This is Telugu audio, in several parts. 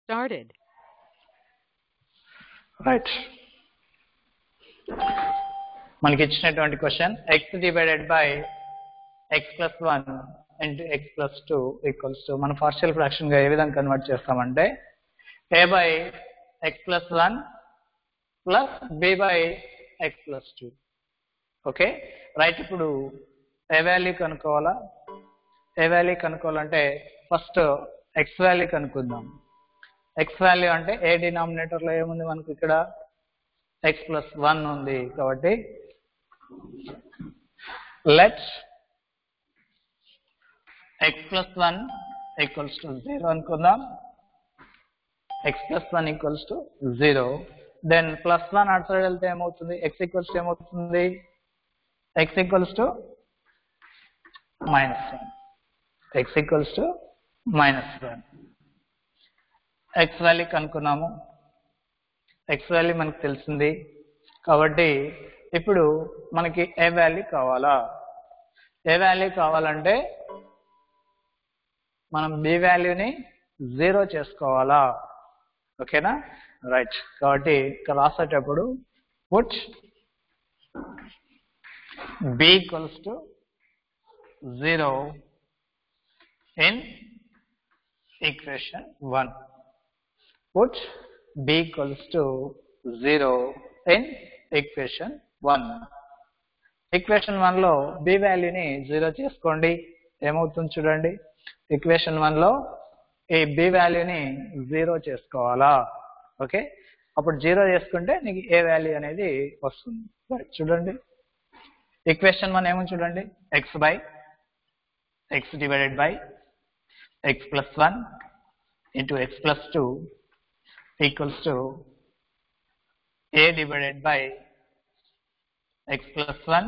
started. Right. మనకి ఇచ్చినటువంటి question x divided by x plus 1 into x plus 2 equals to మనం పార్షియల్ ఫ్రాక్షన్ గా ఏ విధంగా కన్వర్ట్ చేస్తామంటే a by x plus 1 plus b by x plus 2. Okay right. ఇప్పుడు ఏ వాల్యూ కనుక్కోవాలా? ఏ వాల్యూ కనుక్కోవాలంటే ఫస్ట్ x వాల్యూ కనుక్కుందాం. x వాల్యూ అంటే ఏ డినామినేటర్ లో ఏముంది మనకు? ఇక్కడ x ప్లస్ 1 ఉంది కాబట్టి let's x plus 1 equals to 0 అనుకుందాం. x plus 1 equals to 0. Then plus 1 అటు సైడ్ వెళ్తే ఏమవుతుంది? x ఈక్వల్స్ టు ఏమవుతుంది? x equals to minus 1. x equals to minus 1. x value కనుక్కున్నాము. x వాల్యూ మనకు తెలిసింది కాబట్టి ఇప్పుడు మనకి ఏ వాల్యూ కావాలా? ఏ వాల్యూ కావాలంటే మనం b వాల్యూని 0 చేసుకోవాలా? ఓకేనా? రైట్. కాబట్టి ఇక్కడ రాసేటప్పుడు put b equals to 0 in equation 1. Put b equals to 0 in equation 1. Equation 1 లో b వాల్యూని 0 చేసుకోండి. ఏమవుతుంది చూడండి. ఈక్వేషన్ 1 లో ఈ b వాల్యూని 0 చేసుకోవాలా? ఓకే, అప్పుడు 0 చేసుకుంటే నీకు ఏ వాల్యూ అనేది వస్తుంది. రైట్, చూడండి ఈక్వేషన్ 1 ఏమో చూడండి. x by x divided by x plus 1 into x plus 2 equals to a divided by x plus 1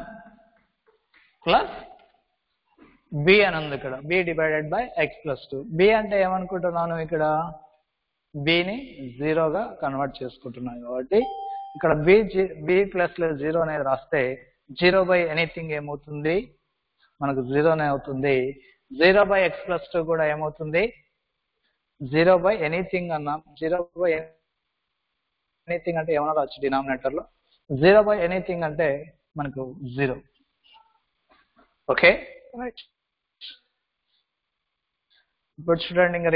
plus b అని ఉంది ఇక్కడ. b divided by x plus 2. b అంటే ఏమనుకుంటున్నాను? ఇక్కడ b ని 0 గా కన్వర్ట్ చేసుకుంటున్నాను కాబట్టి ఇక్కడ b ప్లస్ 0 అనేది రాస్తే 0 బై ఎనీథింగ్ ఏమవుతుంది? మనకు 0 నే అవుతుంది. 0 బై x ప్లస్ 2 కూడా ఏమవుతుంది? 0 బై ఎనీథింగ్ అన్నాం. 0 బై ఎనీథింగ్ అంటే ఏమన్నా రావచ్చు డినామినేటర్ లో. 0 బై ఎనీథింగ్ అంటే మనకు 0. Okay, right. ఇప్పుడు చూడండి, ఇంకా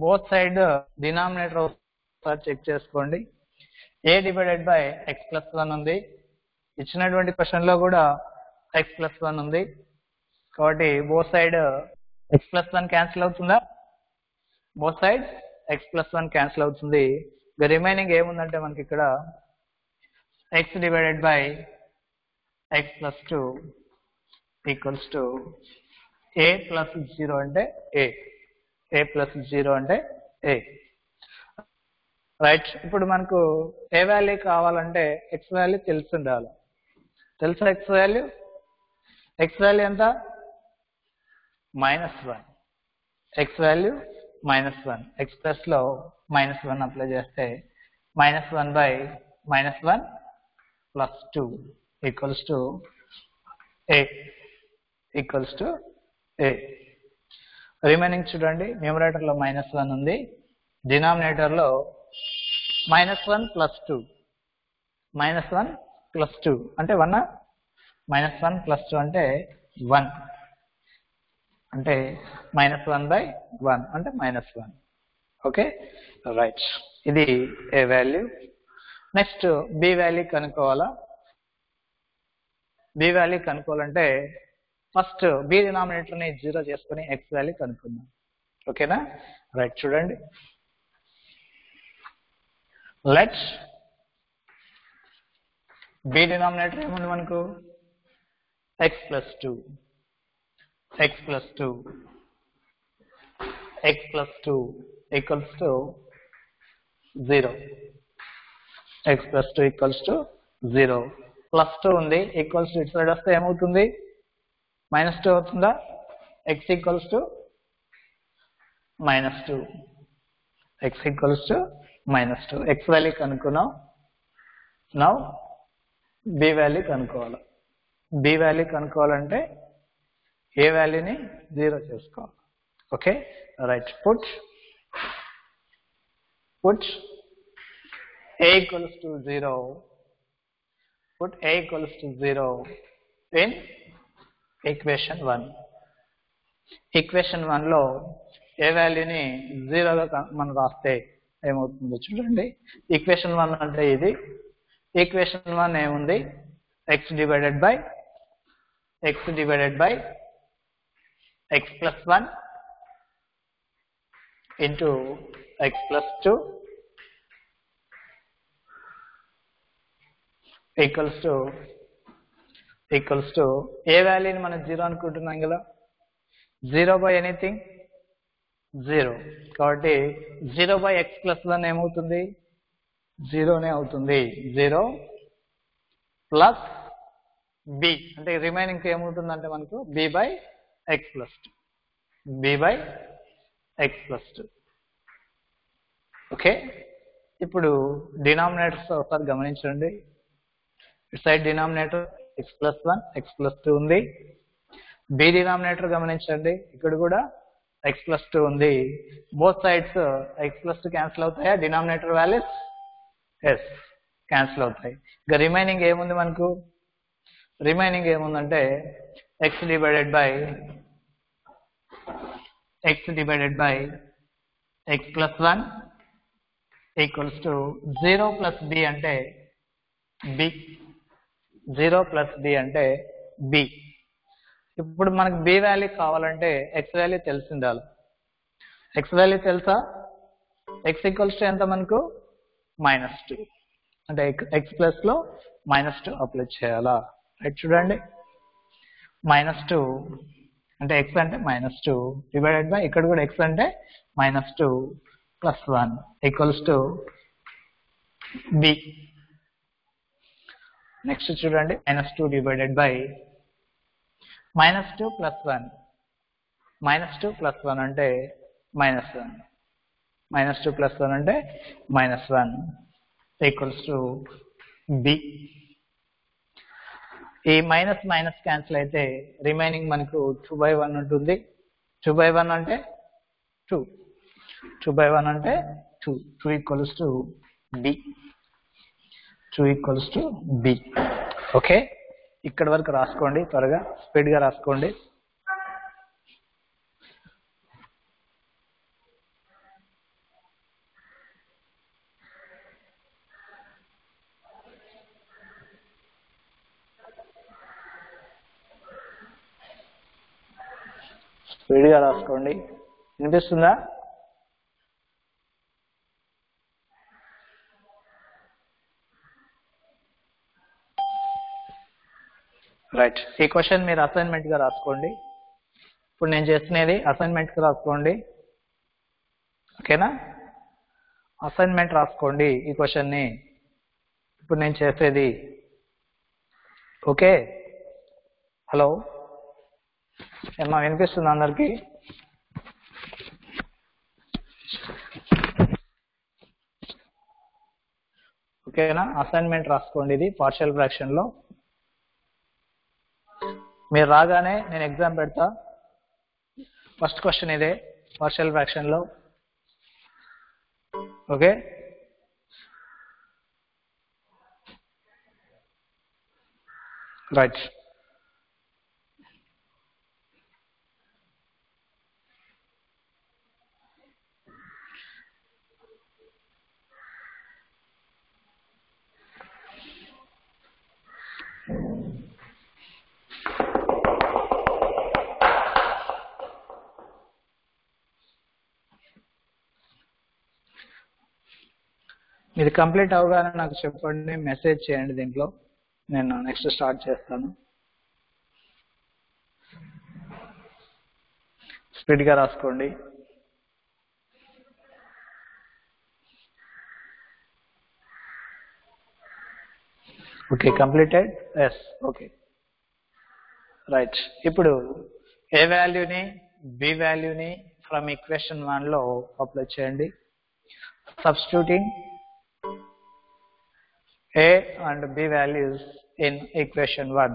బోత్ సైడ్ డినామినేటర్ ఒకసారి చెక్ చేసుకోండి. a divided by x plus 1 ఉంది. ఇచ్చినటువంటి క్వశ్చన్ లో కూడా x ప్లస్ 1 ఉంది కాబట్టి both side x plus 1 cancel అవుతుందా? Both side x plus 1 cancel అవుతుంది. ఇక రిమైనింగ్ ఏముందంటే మనకి ఇక్కడ x divided by x plus 2 equals to a plus 0 అంటే a ప్లస్ 0 అంటే a. రైట్. ఇప్పుడు మనకు ఏ వాల్యూ కావాలంటే x వాల్యూ తెలిసి ఉండాలి. తెలుసా x వాల్యూ? x వాల్యూ ఎంత? -1. x value -1. x ప్లస్ లో -1 అప్లై చేస్తే -1 by -1 plus 2 equals to a. Equals to a. Remaining చూడండి, న్యూమరేటర్ లో -1 ఉంది, డినామినేటర్ లో -1 ప్లస్ 2. -1 ప్లస్ 2 అంటే 1. -1 ప్లస్ 2 అంటే 1. అంటే -1 బై 1 అంటే -1. Okay, right. ఇది A value. Next b value కనుక్కోవాలా? b వాల్యూ కనుక్కోవాలంటే ఫస్ట్ b డినామినేటర్ ని 0 చేసుకుని x వాల్యూ కనుక్కుందాం. ఓకేనా? రైట్, చూడండి. లెట్స్ b డినామినేటర్ ఏముంది మనకు? x plus 2. x plus 2 equals to 0. x plus 2 equals to 0. Plus 2 ఉంది, ఈక్వల్స్ టు ఇటు సైడ్ వస్తే ఏమవుతుంది? -2 అవుతుందా? x equals to -2. x equals to -2. x value కనుక్కున్నాం. నౌ b వాల్యూ కనుక్కోవాలి. b వాల్యూ కనుక్కోవాలంటే ఏ వాల్యూని 0 చేసుకోవాలి. Okay, right. Put put a equals to 0, put a equals to 0 in equation 1. Equation 1 లో ఏ వాల్యూని 0గా మనం రాస్తే ఏమవుతుందో చూడండి. ఈక్వేషన్ 1 అంటే ఇది. ఈక్వేషన్ 1 ఏముంది? x divided by x plus 1 into x plus 2 equals to ఏ వాల్యూని మనం 0 అనుకుంటున్నాం కదా, 0 by anything 0, కాబట్టి 0 by x plus 1 ఏమవుతుంది? 0నే అవుతుంది. 0 ప్లస్ b అంటే రిమైనింగ్ ఏమవుతుంది అంటే మనకు b by x plus 2. Okay, ఇప్పుడు డినామినేటర్స్ ఒకసారి గమనించండి. ఇటు side denominator x plus 1 x plus 2 ఉంది. b డినామినేటర్ గమనించండి, ఇక్కడ కూడా x plus 2 ఉంది. Both sides x plus 2 cancel అవుతాయా? డినామినేటర్ వాల్యూస్ ఎస్ క్యాన్సిల్ అవుతాయి. ఇక రిమైనింగ్ ఏముంది మనకు? రిమైనింగ్ ఏముందంటే x divided by x plus 1 equals to 0 plus b అంటే b, 0 plus b అంటే b. ఇప్పుడు మనకు b వాల్యూ కావాలంటే x వాల్యూ తెలిసి ఉండాలి. x వాల్యూ తెలుసా? x ఈక్వల్స్ టు ఎంత మనకు? -2 అంటే x ప్లస్ లో -2 అప్లై చేయాలా? రైట్, చూడండి. -2 అంటే x అంటే -2 డివైడెడ్ బై ఇక్కడ కూడా x అంటే -2 plus 1 equals to b. Next చూడండి, -2 డివైడెడ్ బై -2 ప్లస్ 1, -2 ప్లస్ 1 అంటే -1, -2 ప్లస్ 1 అంటే -1 ఈక్వల్స్ టు b. ఈ మైనస్ మైనస్ క్యాన్సిల్ అయితే రిమైనింగ్ మనకు 2/1 ఉంటుంది. 2/1 అంటే 2, 2/1 అంటే 2, 2 equals to b, 2 equals to b. Okay, ఇక్కడ వరకు రాసుకోండి, త్వరగా స్పీడ్గా రాసుకోండి. స్పీడ్గా రాసుకోండి. వినిపిస్తుందా? రైట్, ఈ క్వశ్చన్ మీరు అసైన్మెంట్ గా రాసుకోండి. ఇప్పుడు నేను చేస్తున్నది అసైన్మెంట్ గా రాసుకోండి. ఓకేనా? అసైన్మెంట్ రాసుకోండి ఈ క్వశ్చన్ ని. ఇప్పుడు నేను చేసేది. ఓకే, హలో ఏమా వినిపిస్తుంది అందరికి? ఓకేనా? అసైన్మెంట్ రాసుకోండి. ఇది పార్షియల్ ఫ్రాక్షన్ లో. మీరు రాగానే నేను ఎగ్జామ్ పెడతా. ఫస్ట్ క్వశ్చన్ ఇదే పార్షియల్ ఫ్రాక్షన్ లో. Okay, right. ఇది కంప్లీట్ అవగానే నాకు చెప్పండి, మెసేజ్ చేయండి. దీంట్లో నేను నెక్స్ట్ స్టార్ట్ చేస్తాను. స్పీడ్గా రాసుకోండి. Okay, completed? Yes, okay, right. ఇప్పుడు ఏ వాల్యూని బి వాల్యూని ఫ్రమ్ ఈక్వేషన్ 1 లో అప్లై చేయండి. Substituting A and B values in equation 1.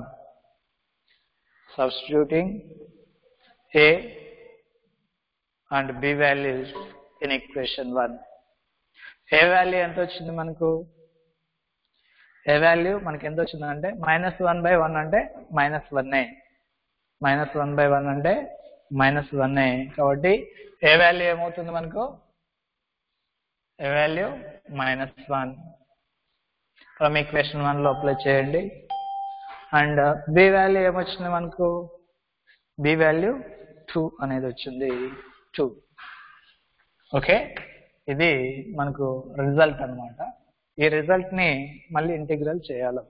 Substituting A and B values in equation 1. A value ఎంత వచ్చింది మనకు? ఏ వాల్యూ మనకి ఎంత వచ్చిందంటే -1/1 అంటే -1 -1/1 అంటే -1 కాబట్టి ఏ వాల్యూ ఏమవుతుంది మనకు? ఏ వాల్యూ -1 ఫ్రమ్ ఈక్వేషన్ 1 లో అప్లై చేయండి. అండ్ బి వాల్యూ ఏమొచ్చింది మనకు? బి వాల్యూ 2 అనేది వచ్చింది, 2. ఓకే, ఇది మనకు రిజల్ట్ అన్నమాట. ఈ రిజల్ట్ ని మళ్ళీ ఇంటిగ్రల్ చేయాలి.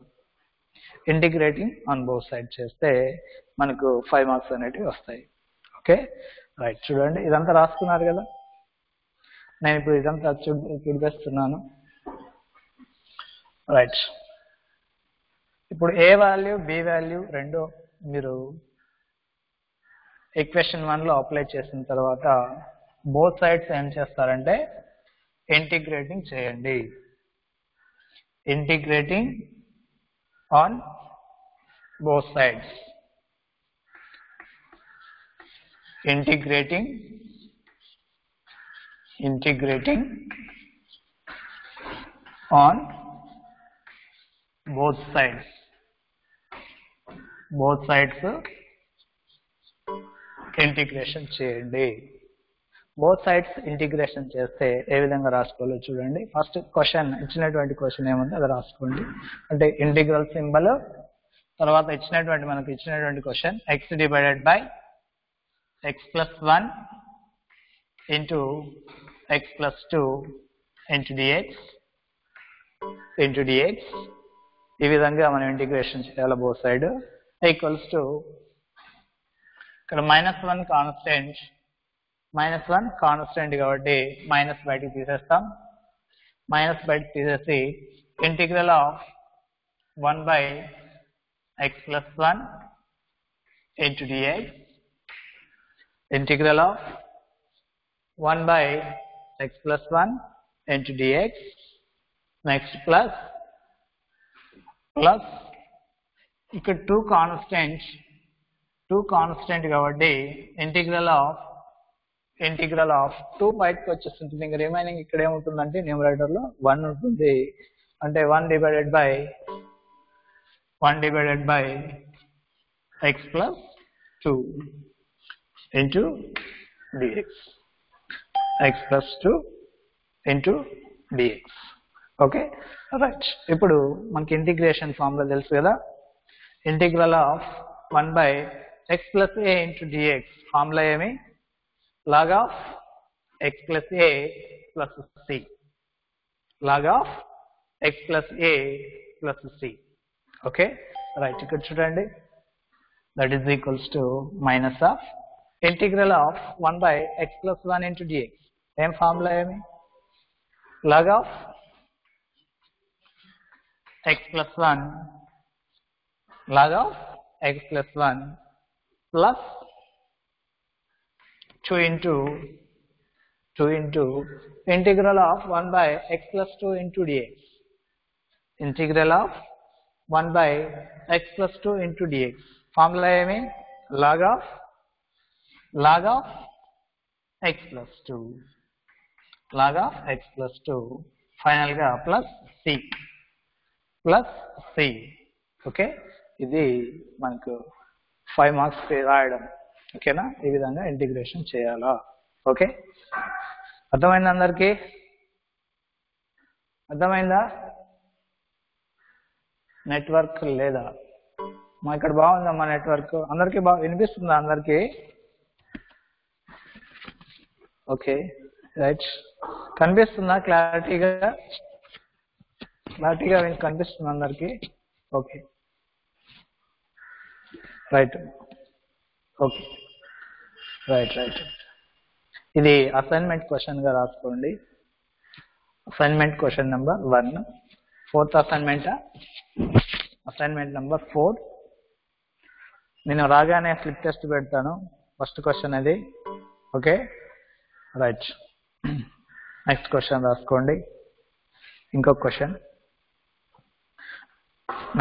ఇంటిగ్రేటింగ్ ఆన్ బోత్ సైడ్ చేస్తే మనకు 5 మార్క్స్ అనేటివి వస్తాయి. ఓకే రైట్, చూడండి ఇదంతా రాసుకున్నారు కదా. నేను ఇప్పుడు ఇదంతా చూపిస్తున్నాను. రైట్, ఇప్పుడు ఏ వాల్యూ బి వాల్యూ రెండు మీరు ఈక్వేషన్ 1 లో అప్లై చేసిన తర్వాత బోత్ సైడ్స్ ఏం చేస్తారంటే ఇంటిగ్రేటింగ్ చేయండి. Integrating on both sides. Integrating on both sides. Both sides integration చేయండి. బోత్ సైడ్స్ ఇంటిగ్రేషన్ చేస్తే ఏ విధంగా రాసుకోవాలో చూడండి. ఫస్ట్ క్వశ్చన్, ఇచ్చినటువంటి క్వశ్చన్ ఏముంది అది రాసుకోండి. అంటే ఇంటిగ్రల్ సింబల్, తర్వాత మనకు ఇచ్చినటువంటి question x divided by x plus 1 into x plus 2 into dx. ఈ విధంగా మనం ఇంటిగ్రేషన్ చేయాలి బోత్ సైడ్. ఈక్వల్స్ టు ఇక్కడ -1 కాన్స్టెంట్ కాబట్టి మైనస్ బయటికి తీసేస్తాం. మైనస్ బయటికి తీసేసి integral of 1 by x plus 1 into dx, integral of 1 by x plus 1 into dx, next plus ఇక్కడ 2 కాన్స్టెంట్ కాబట్టి ఇంటిగ్రల్ ఆఫ్ 2 బయటకు వచ్చేస్తుంది. ఇంకా రిమైనింగ్ ఇక్కడ ఏముంటుందంటే న్యూమరేటర్ లో 1 ఉంటుంది. అంటే 1 divided by x plus 2 into dx. x plus 2 into dx. Okay right, ఇప్పుడు మనకి ఇంటిగ్రేషన్ ఫార్ములా తెలుసు కదా. Integral of 1 by x plus a into dx formula ఏమి? log of x plus a plus c. log of x plus a plus c. Okay right, ఇక్కడ చూడండి that is equals to minus of integral of 1 by x plus 1 into dx. ఏం ఫార్ములా ఏమి? log of x plus 1 plus 2 into integral of 1 by x plus 2 into dx. Integral of 1 by x plus 2 into dx. Formula ఏమి? log of x plus 2. log of x plus 2 final గా ప్లస్ c. ఓకే, ఇది మనకు 5 మార్క్స్ రాయడం. ఓకేనా, ఈ విధంగా ఇంటిగ్రేషన్ చేయాలా. ఓకే, అర్థమైందా అందరికి? అర్థమైందా? నెట్వర్క్ లేదా? మా ఇక్కడ బాగుందమ్మా నెట్వర్క్. అందరికి బాగా వినిపిస్తుందా? అందరికి ఓకే రైట్, కనిపిస్తుందా? క్లారిటీగా కనిపిస్తుంది అందరికి? Okay right. Okay right. ఇది అసైన్మెంట్ క్వశ్చన్ గా రాసుకోండి. Assignment question number 1, 4th assignment number 4. నేను రాగానే ఫ్లిప్ టెస్ట్ పెడతాను. ఫస్ట్ క్వశ్చన్ అది. ఓకే రైట్, నెక్స్ట్ క్వశ్చన్ రాసుకోండి. ఇంకొక క్వశ్చన్,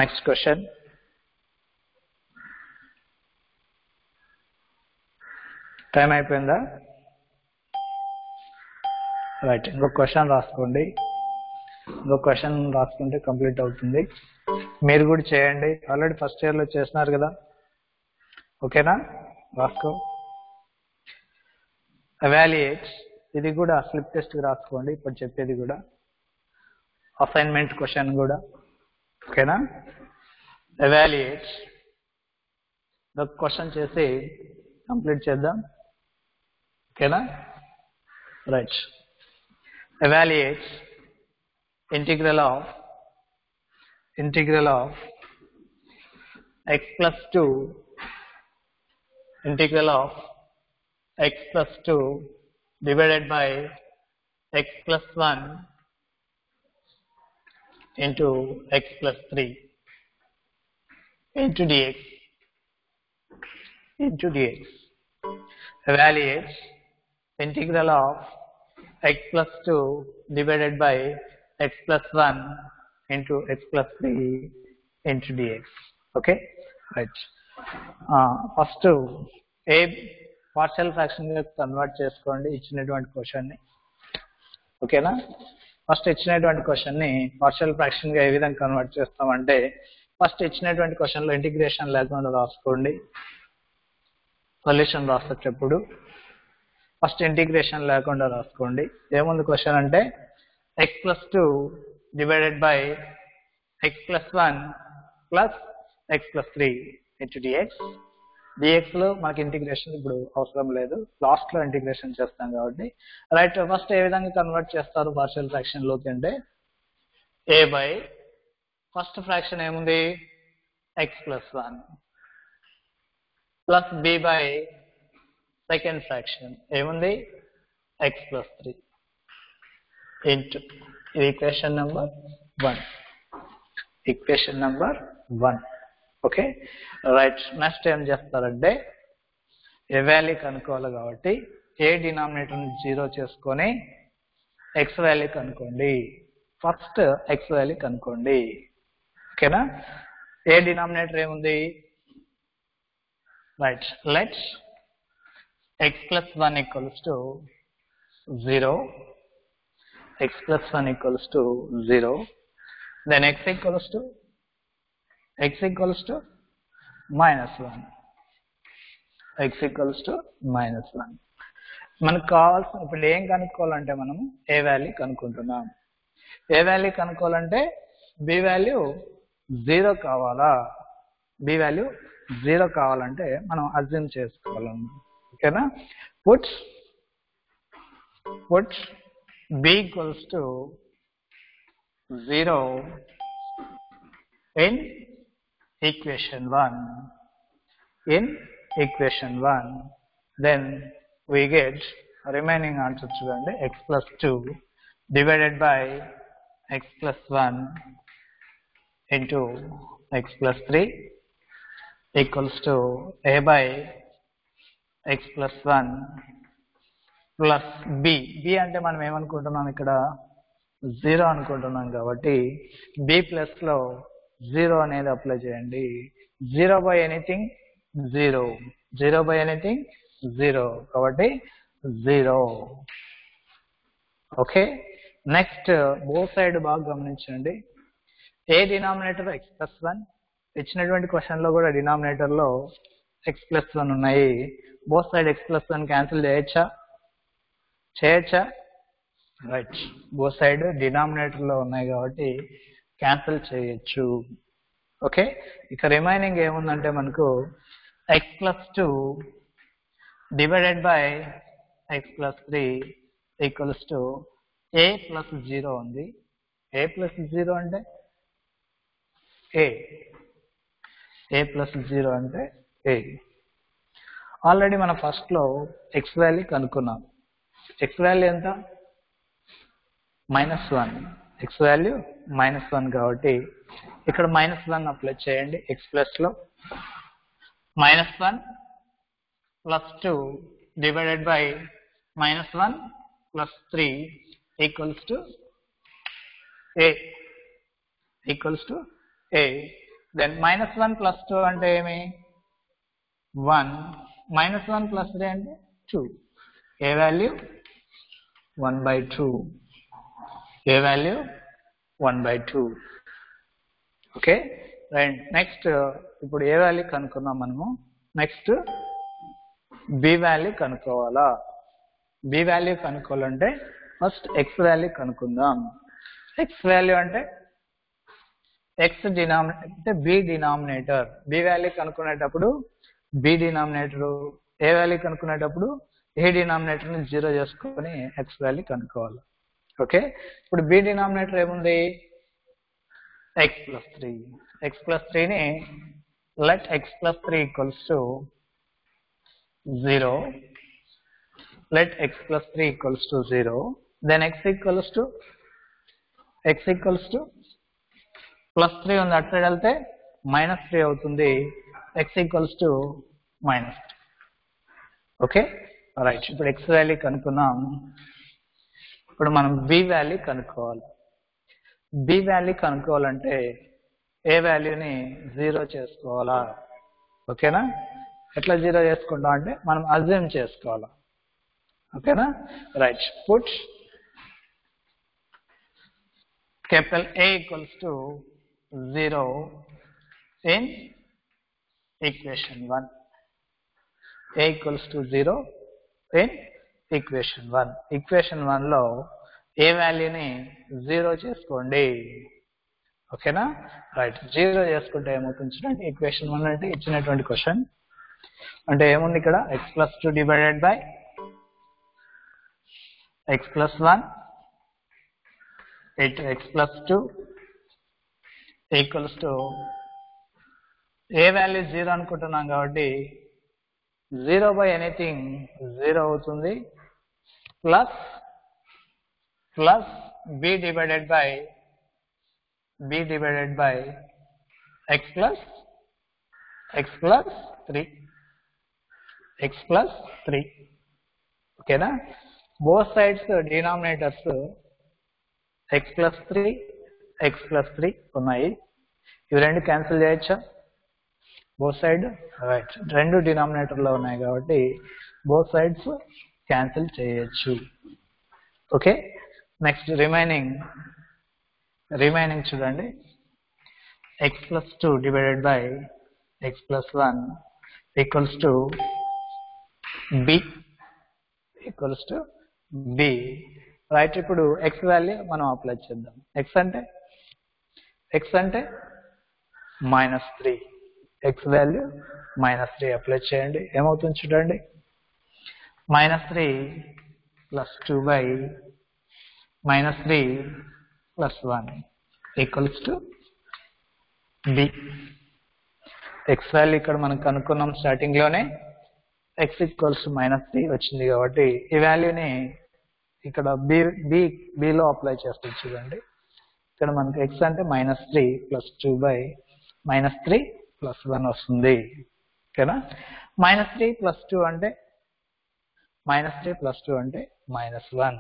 నెక్స్ట్ క్వశ్చన్. టైం అయిపోయిందా? రైట్, ఇంకొక క్వశ్చన్ రాసుకోండి. ఇంకొక క్వశ్చన్ రాసుకుంటే కంప్లీట్ అవుతుంది. మీరు కూడా చేయండి, ఆల్రెడీ ఫస్ట్ ఇయర్లో చేస్తున్నారు కదా, ఓకేనా? రాసుకో. ఎవాల్యుయేట్, ఇది కూడా స్లిప్ టెస్ట్ రాసుకోండి, ఇప్పుడు చెప్పేది కూడా అసైన్మెంట్ క్వశ్చన్ కూడా, ఓకేనా? ఎవాల్యుయేట్ ద క్వశ్చన్ చేసి కంప్లీట్ చేద్దాం, ఓకేనా? Right, evaluate integral of x plus 2 integral of x plus 2 divided by x plus 1 into x plus 3 into dx. Evaluate integral of x plus 2 divided by x plus 1 into x plus 3 into dx. Okay, right. First a partial fraction గా కన్వర్ట్ చేసుకోండి ఇచ్చినటువంటి క్వశ్చన్ ని, ఓకేనా? ఫస్ట్ ఇచ్చినటువంటి క్వశ్చన్ ని పార్షియల్ ఫ్రాక్షన్ గా ఏ విధంగా కన్వర్ట్ చేస్తామంటే, ఫస్ట్ ఇచ్చినటువంటి క్వశ్చన్ లో ఇంటిగ్రేషన్ లేకుండా రాసుకోండి. సొల్యూషన్ రాసేటప్పుడు ఫస్ట్ ఇంటిగ్రేషన్ లేకుండా రాసుకోండి. ఏముంది క్వశ్చన్ అంటే x plus 2 divided by x plus 1 plus x plus 3 into dx. dx లో మనకి ఇంటిగ్రేషన్ ఇప్పుడు అవసరం లేదు, లాస్ట్ లో ఇంటిగ్రేషన్ చేస్తాం కాబట్టి. రైట్, ఫస్ట్ ఏ విధంగా కన్వర్ట్ చేస్తారు పార్షియల్ ఫ్రాక్షన్ లోకి అంటే, a బై ఫస్ట్ ఫ్రాక్షన్ ఏముంది x plus 1 plus b by second fraction ఏముంది x plus 3 into equation number 1. Okay, right. Next ఏం చేస్తారంటే ఏ వాల్యూ కనుక్కోవాలి కాబట్టి ఏ డినామినేటర్ 0 చేసుకొని ఎక్స్ వాల్యూ కనుక్కోండి. ఫస్ట్ ఎక్స్ వాల్యూ కనుక్కోండి, ఓకేనా? ఏ డినామినేటర్ ఏముంది? Right, let's x plus 1 equals to 0, x plus 1 equals to 0, then x equals to minus 1, x equals to minus 1. మనకు కావాల్సిన ఇప్పుడు ఏం కనుక్కోవాలంటే మనం ఏ వాల్యూ కనుక్కుంటున్నాం. ఏ వాల్యూ కనుక్కోవాలంటే బి వాల్యూ 0 కావాలా? బి వాల్యూ 0 కావాలంటే మనం అజ్యూమ్ చేసుకోవాలి, ఓకేనా? Put b equals to 0 in equation 1. Then we get remaining answer చూడండి, x plus 2 divided by x plus 1 into x plus 3 equals to a by x plus 1 plus b. b అంటే మనం ఏమనుకుంటున్నాం ఇక్కడ 0 అనుకుంటున్నాం కాబట్టి b ప్లస్ లో 0 అనేది అప్లై చేయండి. 0 by anything 0 కాబట్టి 0. ఓకే, నెక్స్ట్ బోత్ సైడ్ బాగా గమనించండి. ఏ డినామినేటర్ x plus 1, ఇచ్చినటువంటి క్వశ్చన్ లో కూడా డినామినేటర్ లో x plus 1 ఉన్నాయి. Both side x plus 1 cancel చేయొచ్చా? రైట్, బోత్ సైడ్ డినామినేటర్ లో ఉన్నాయి కాబట్టి క్యాన్సిల్ చేయొచ్చు. ఓకే, ఇక రిమైనింగ్ ఏముందంటే మనకు x plus 2 divided by x plus 3 equals to a plus 0 ఉంది. a plus 0 అంటే a plus 0 అంటే a. ఆల్రెడీ మనం ఫస్ట్ లో x వాల్యూ కనుక్కున్నాం. x వాల్యూ ఎంత? -1. x వాల్యూ -1 కాబట్టి ఇక్కడ -1 అప్లై చేయండి. x ప్లస్ లో -1 plus 2 divided by -1 plus 3 equals to a. Then -1 plus 2 అంటే ఏమి? 1. -1 plus 3 అంటే 2. a value 1/2. A value 1/2. Okay right. Next ఇప్పుడు ఏ వాల్యూ కనుక్కుందాం మనము. నెక్స్ట్ బి వాల్యూ కనుక్కోవాలా. బి వాల్యూ కనుక్కోవాలంటే ఫస్ట్ ఎక్స్ వాల్యూ కనుక్కుందాం. ఎక్స్ వాల్యూ అంటే ఎక్స్ డినామినేటర్ అంటే బి డినామినేటర్. బి వాల్యూ కనుక్కునేటప్పుడు బి డినామినేటర్, ఏ వాల్యూ కనుక్కునేటప్పుడు ఏ డినామినేటర్ ని 0 చేసుకొని ఎక్స్ వాల్యూ కనుక్కోవాలి. ఓకే ఇప్పుడు బి డినామినేటర్ ఏముంది, x+3. x+3 ని let x+3 equals to 0. Let x+3 equals to 0. Then x equals to +3 ఉంది, అటు సైడ్ వెళ్తే -3 అవుతుంది. x equals to -3. Okay right. ఇప్పుడు x వాల్యూ కనుక్కున్నాం. ఇప్పుడు మనం b వాల్యూ కనుక్కోవాలి. b వాల్యూ కనుక్కోవాలంటే ఏ వాల్యూని 0 చేసుకోవాలా. ఓకేనా, ఎట్లా 0 చేసుకుంటాం అంటే మనం అజ్యూమ్ చేసుకోవాలా. ఓకేనా right. Put capital A equals to 0 in equation 1. A equals to 0 in equation 1. equation 1 లో ఏ వాల్యూని 0 చేసుకోండి. ఓకేనా రైట్. 0 చేసుకుంటే ఏమవుతుంది చూడండి. ఈక్వేషన్ 1 అంటే ఇచ్చినటువంటి క్వశ్చన్ అంటే ఏముంది ఇక్కడ, x+2 divided by x+1 x+2 equals to A value 0 అనుకుంటున్నాం కాబట్టి 0 బై ఎనీథింగ్ 0 అవుతుంది, plus b divided by x+3. ఓకేనా, బోత్ సైడ్స్ డినామినేటర్స్ x+3 ఉన్నాయి. ఇవి రెండు క్యాన్సిల్ చేయొచ్చా, బోత్ సైడ్ రైట్. రెండు డినామినేటర్ లో ఉన్నాయి కాబట్టి బోత్ సైడ్స్ క్యాన్సిల్ చేయొచ్చు. ఓకే నెక్స్ట్ రిమైనింగ్ చూడండి. x+2 divided by x+1 equals to b right. ఇప్పుడు x వాల్యూ మనం అప్లై చేద్దాం. x అంటే -3. x వాల్యూ -3 అప్లై చేయండి. ఏమవుతుంది చూడండి. -3 + 2 by -3 + 1 equals to b. x value ఇక్కడ మనం కనుక్కున్నాం స్టార్టింగ్ లోనే. x ఈక్వల్స్ -3 వచ్చింది కాబట్టి ఈ వాల్యూని ఇక్కడ b లో అప్లై చేస్తుంది చూడండి. ఇక్కడ మనకి x అంటే -3 + 2 బై -3 + 1 వస్తుంది. ఓకేనా, -3 + 2 అంటే -1,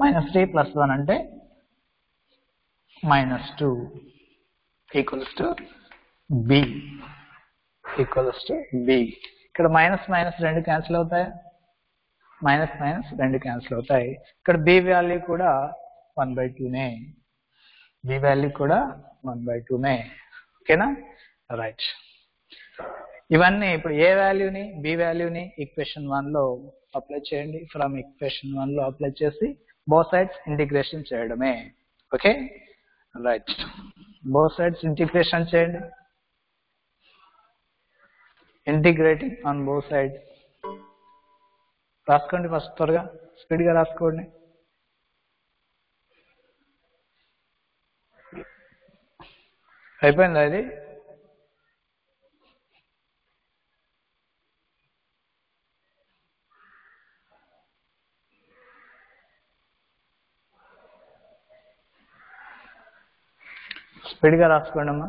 -3 + 1 అంటే -2 ఈక్వల్స్ టు b. ఇక్కడ మైనస్ రెండు క్యాన్సిల్ అవుతాయి, రెండు క్యాన్సిల్ అవుతాయి. ఇక్కడ b వాల్యూ కూడా 1/2నే. ఓకేనా రైట్. ఇవన్నీ ఇప్పుడు ఏ వాల్యూని b వాల్యూని ఈక్వేషన్ 1 లో అప్లై చేయండి. ఫ్రమ్ ఈక్వేషన్ 1 లో అప్లై చేసి బోత్ సైడ్స్ ఇంటిగ్రేషన్ చేయడమే. Okay right. Both sides integration చేయండి. ఇంటిగ్రేటింగ్ ఆన్ బోత్ సైడ్స్ రాసుకోండి. ఫస్ట్ త్వరగా స్పీడ్ గా రాసుకోండి. అయిపోయిందా ఇది? స్పీడ్ గా రాసుకోండి అమ్మా.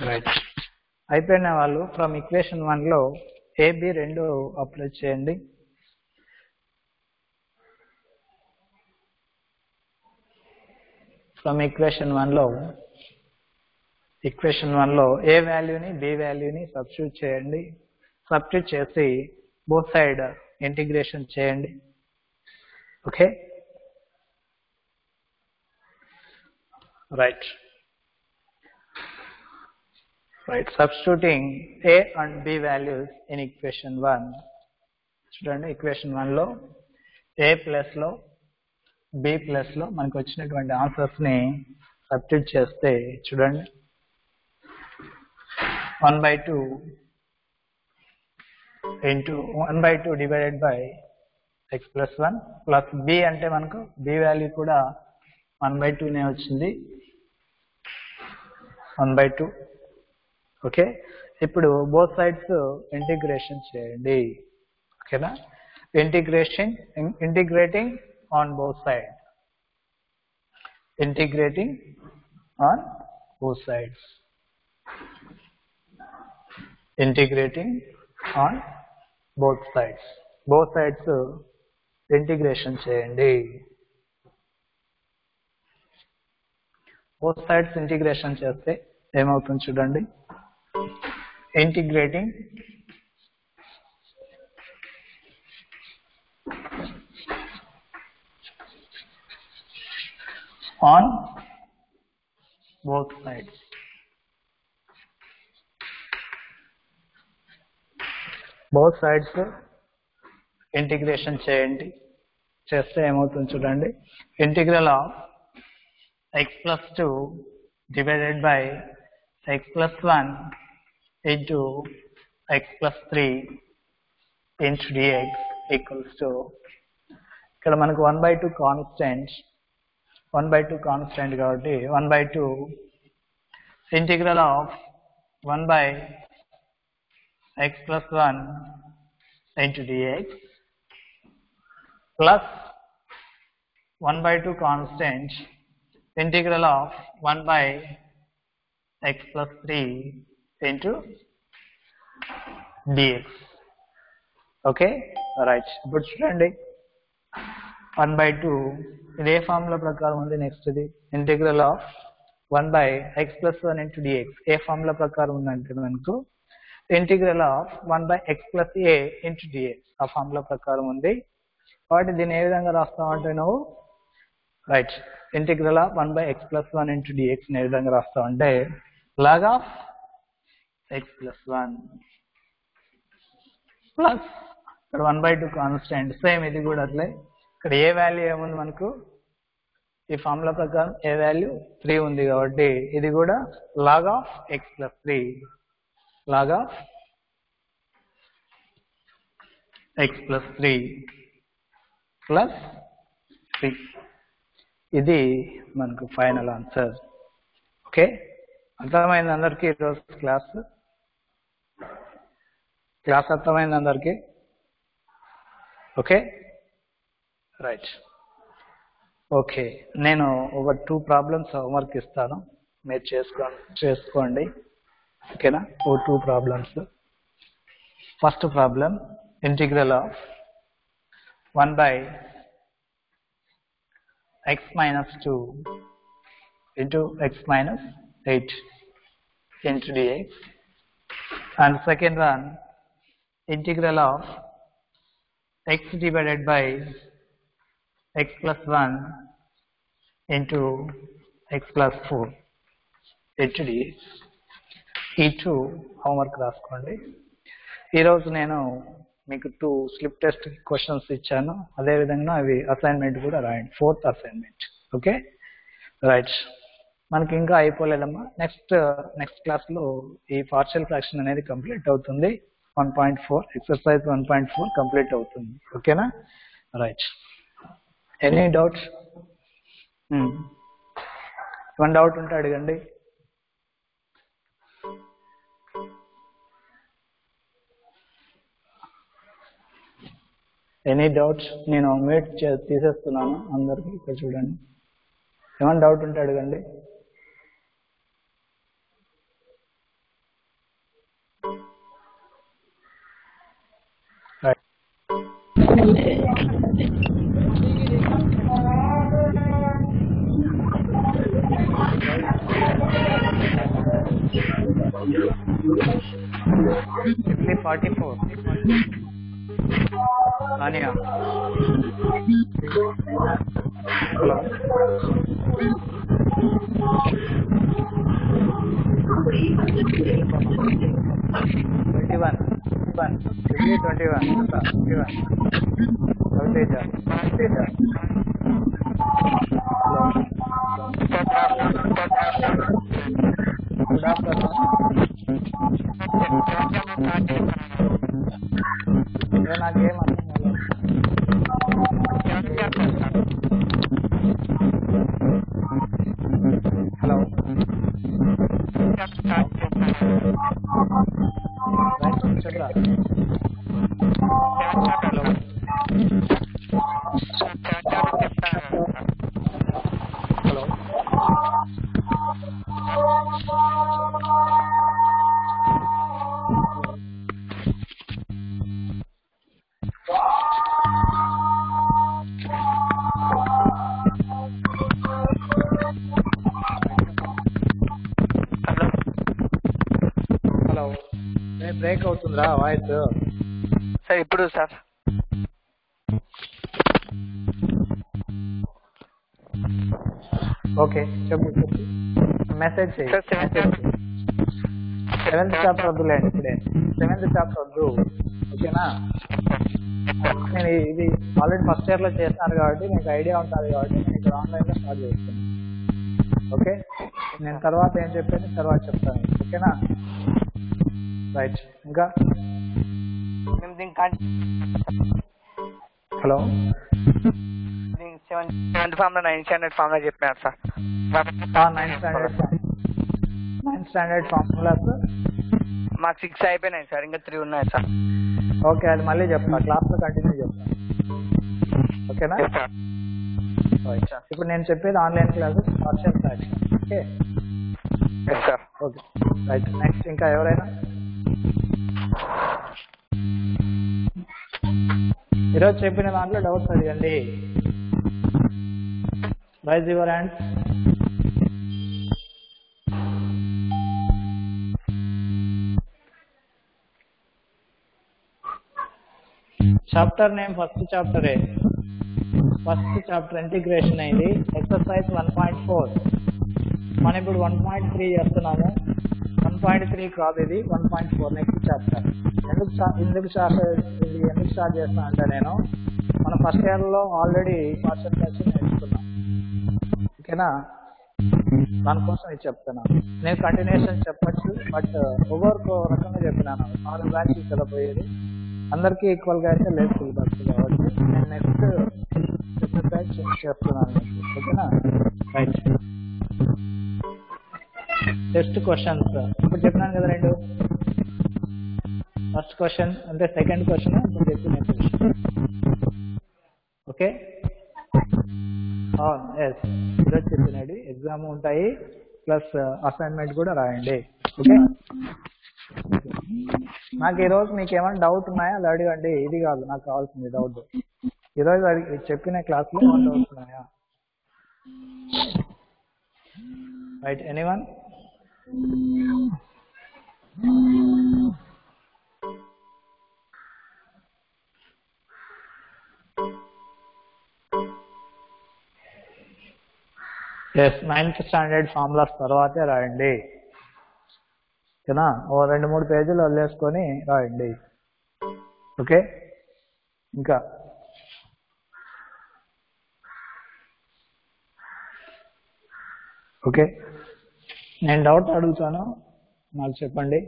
రైట్. అయిపోయిన వాళ్ళు ఫ్రమ్ ఈక్వేషన్ 1 లో AB రెండు అప్లై చేయండి. ఫ్రమ్ ఈక్వేషన్ 1 లో ఈక్వేషన్ 1 లో ఏ వాల్యూని బి వాల్యూని సబ్స్టిట్యూట్ చేయండి. సబ్స్టిట్యూట్ చేసి బోత్ సైడ్ ఇంటిగ్రేషన్ చేయండి. Okay, right. Substituting a and b values in equation 1. చూడండి, ఈక్వేషన్ 1 లో a ప్లస్ లో b ప్లస్ లో మనకు వచ్చినటువంటి ఆన్సర్స్ ని సబ్స్టిట్యూట్ చేస్తే చూడండి 1/2 into 1/2 divided by x plus 1 plus b అంటే మనకు b వాల్యూ కూడా 1/2 నే వచ్చింది, 1/2. ఓకే, ఇప్పుడు బోత్ సైడ్స్ ఇంటిగ్రేషన్ చేయండి. ఓకేనా, integrating on both side, integrating on both sides, integrating on both sides integration చేయండి. బోత్ సైడ్స్ ఇంటిగ్రేషన్ చేస్తే ఏమవుతుంది చూడండి, integrating on both sides, both sides integration చేయండి. చేస్తే ఏమవుతుంది చూడండి, integral of x plus 2 divided by x plus 1 into x plus 3 into dx equals to, ఇక్కడ మనకు 1/2 కాన్స్టెంట్, 1/2 కాన్స్టెంట్ కాబట్టి 1/2 integral of 1 by x plus 1 into dx plus 1/2 constant integral of 1 by x plus 3 into dx. Okay, right. ఇప్పుడు చూడండి 1/2 ఇది ఏ ఫార్ములా ప్రకారం ఉంది, నెక్స్ట్ ఇది integral of 1 by x plus 1 into dx A formula ప్రకారం ఉందంటే మనకు integral of 1 by x plus a into dx ఆ ఫార్ములా ప్రకారం ఉంది. కాబట్టి దీన్ని ఏ విధంగా రాస్తామంటే నువ్వు right, integral of 1 by x plus 1 into dx ఏ విధంగా రాస్తామంటే log of x plus 1 plus ఇక్కడ 1/2 కాన్స్టెంట్, సేమ్ ఇది కూడా అట్లే. ఇక్కడ ఏ వాల్యూ ఏముంది మనకు, ఈ ఫార్ములా ప్రకారం ఏ వాల్యూ 3 ఉంది కాబట్టి ఇది కూడా log of x plus 3, log of x plus 3 plus 3. ఇది మనకు ఫైనల్ ఆన్సర్. ఓకే, అర్థమైంది అందరికీ ఈరోజు క్లాస్ అర్థమైంది అందరికీ? Okay, right. ఓకే, నేను ఒక 2 ప్రాబ్లమ్స్ హోంవర్క్ ఇస్తాను, మీరు చేసుకోండి. ఓకేనా, 2 problems. First problem integral of 1 by x minus 2 into x minus 8 into dx, and second one integral of x divided by x plus 1 into x plus 4 into dx. ఈ 2 హోంవర్క్ రాసుకోండి. ఈరోజు నేను మీకు 2 స్లిప్ టెస్ట్ క్వశ్చన్స్ ఇచ్చాను, అదేవిధంగా అవి అసైన్మెంట్ కూడా రాయండి, 4th అసైన్మెంట్. Okay, right. మనకి ఇంకా అయిపోలేదమ్మా, నెక్స్ట్ క్లాస్లో ఈ పార్షియల్ ఫ్రాక్షన్ అనేది కంప్లీట్ అవుతుంది. 1.4 ఎక్సర్సైజ్ 1.4 కంప్లీట్ అవుతుంది. ఓకేనా, right. Any doubts? One doubt ఉంటే అడగండి. Any doubts? నేను మ్యూట్ తీసేస్తున్నాను అందరికి. ఇక్కడ చూడండి, ఏమైనా డౌట్ ఉంటే అడగండి. Right. Simply 44. Ania. Hello. 21. Simply 21. 21. Avteja. Hello. Good afternoon. నాకేం అర్థం కాలేదు. హలో. చెప్పరా. హలో. హలో. హలో. బ్రేక్ అవుతుందిరా వాయిస్. సార్ ఇప్పుడు సార్ ఓకే చెప్పు. మెసేజ్ చేయి. సెవెంత్ చాప్టర్ వద్దులేండి ఇప్పుడే. సెవెంత్ చాప్టర్ వద్దు, ఓకేనా? నేను ఇది ఆల్రెడీ ఫస్ట్ ఇయర్లో చేస్తున్నారు కాబట్టి మీకు ఐడియా ఉంటుంది కాబట్టి నేను ఇక్కడ ఆన్లైన్లో స్టార్ట్ చేస్తాను. ఓకే, నేను తర్వాత ఏం చెప్పేది తర్వాత చెప్తాను, ఓకేనా? రైట్. ఇంకా హలో. సెవెంత్ ఫామ్ లో 9th స్టాండర్డ్ ఫామ్ లో చెప్పినారు sir. 9th standard formula sir. మాకు 6 అయిపోయినాయి సార్, ఇంకా 3 ఉన్నాయి సార్. ఓకే, అది మళ్ళీ చెప్తా, క్లాస్లో కంటిన్యూ చెప్తాను, ఓకేనా? ఇప్పుడు నేను చెప్పేది online classes version fraction. Okay sir. Okay right. Next ఇంకా ఎవరైనా ఈరోజు చెప్పిన దాంట్లో డౌట్స్ అడగండి. Raise your hand. Chapter name first చాప్టరే. ఫస్ట్ చాప్టర్ ఇంటిగ్రేషన్ అయింది. ఎక్సర్సైజ్ 1.4. మనం ఇప్పుడు 1.3 చేస్తున్నాము. 1.3 కాదు ఇది, 1.4 నెక్స్ట్ చాప్టర్. ఎందుకు స్టార్ట్ చేస్తాను అంటే నేను మన ఫస్ట్ ఇయర్లో ఆల్రెడీ పార్షల్ ఫ్రాక్షన్ నేర్చుకున్నాం, ఓకేనా? దానికోసం ఇది చెప్తున్నాను. నేను కంటిన్యూషన్ చెప్పచ్చు, బట్ ఒక్కొక్క రకంగా చెప్పినాను. 4 బ్రాంచెస్ కదా పోయేది, అందరికీ ఈక్వల్గా అయితే లేదు సిలబస్ కాబట్టి నేను నెక్స్ట్ ఎక్సర్సైజ్ చేస్తున్నాను, ఓకేనా? రైట్. టెస్ట్ క్వశ్చన్స్ ఇప్పుడు చెప్పినాను కదా, 2. ఫస్ట్ క్వశ్చన్ అంటే సెకండ్ క్వశ్చన్ ఇప్పుడు చెప్పిన క్వశ్చన్, ఓకే? ఎస్, ఈరోజు చెప్పినవి ఎగ్జామ్ ఉంటాయి, ప్లస్ అసైన్మెంట్ కూడా రాయండి, ఓకే? నాకు ఈరోజు మీకు ఏమైనా డౌట్ ఉన్నాయా అది అడగండి. ఇది కాదు నాకు కావాల్సింది డౌట్. ఈరోజు చెప్పిన క్లాస్లో ఏమైనా డౌట్స్ ఉన్నాయా? Right, anyone? Yes, 9th standard formulas తర్వాతే రాయండి, ఓకేనా? ఓ 2-3 పేజీలు వదిలేసుకొని రాయండి, ఓకే? ఇంకా ఓకే, నేను డౌట్ అడుగుతాను, నాకు చెప్పండి.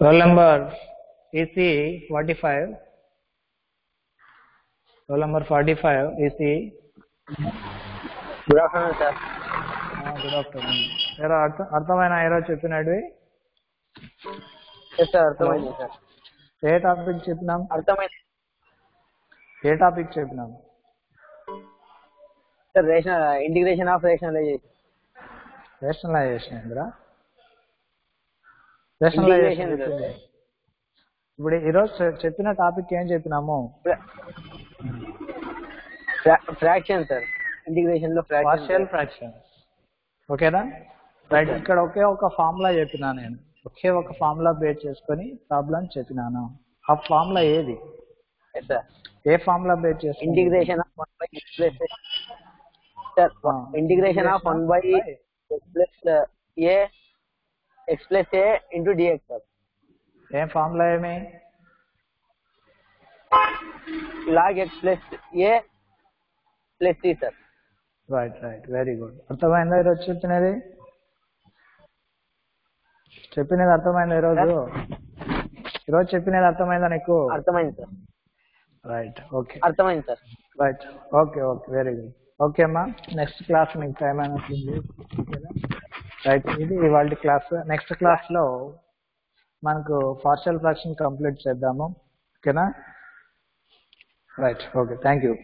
Roll number EC 45. Roll number 45 EC. Good afternoon sir. Good afternoon. అర్థమైన ఈరోజు చెప్పినవి? సార్ అర్థమైంది సార్. ఏ టాపిక్ చెప్పినాం? అర్థమైంది. ఏ టాపిక్ చెప్పినాం? Sir integration of rationalization. Rationalization ఏందిరా? రేషనలైజేషన్ ఇప్పుడు ఈరోజు చెప్పిన టాపిక్ ఏం చెప్పినాము? ఫ్రాక్షన్ సార్, ఇంటిగ్రేషన్ లో పార్షియల్ ఫ్రాక్షన్. ఓకేనా? రైట్. ఇక్కడ ఒకే ఒక ఫార్ములా చెప్పినా నేను, ఒకే ఒక ఫార్ములా బేస్ చేసుకొని ప్రాబ్లం చెప్పినాను. ఆ ఫార్ములా ఏది? ఏ ఫార్ములా బేస్ చేసుకొని? Integration of 1 by x plus sir, integration of 1 by x plus a x plus a into dx sir. ఏం ఫార్ములా ఏమి? log x plus a plus c sir. Right right, very good. అర్థమైందా ఈరోజు చెప్పినది? అర్థమైందా ఈరోజు చెప్పినది అర్థమైందా నీకు? అర్థమైంది సార్. రైట్, ఓకే, అర్థమైంది sir. Right, okay okay, very good. Okay అమ్మా, నెక్స్ట్ క్లాస్ మీకు టైం అయినట్టుంది. రైట్, ఇది ఇవాళ క్లాస్. నెక్స్ట్ క్లాస్ లో మనకు పార్షియల్ ఫ్రాక్షన్ కంప్లీట్ చేద్దాము. ఓకేనా? Right, okay, thank you.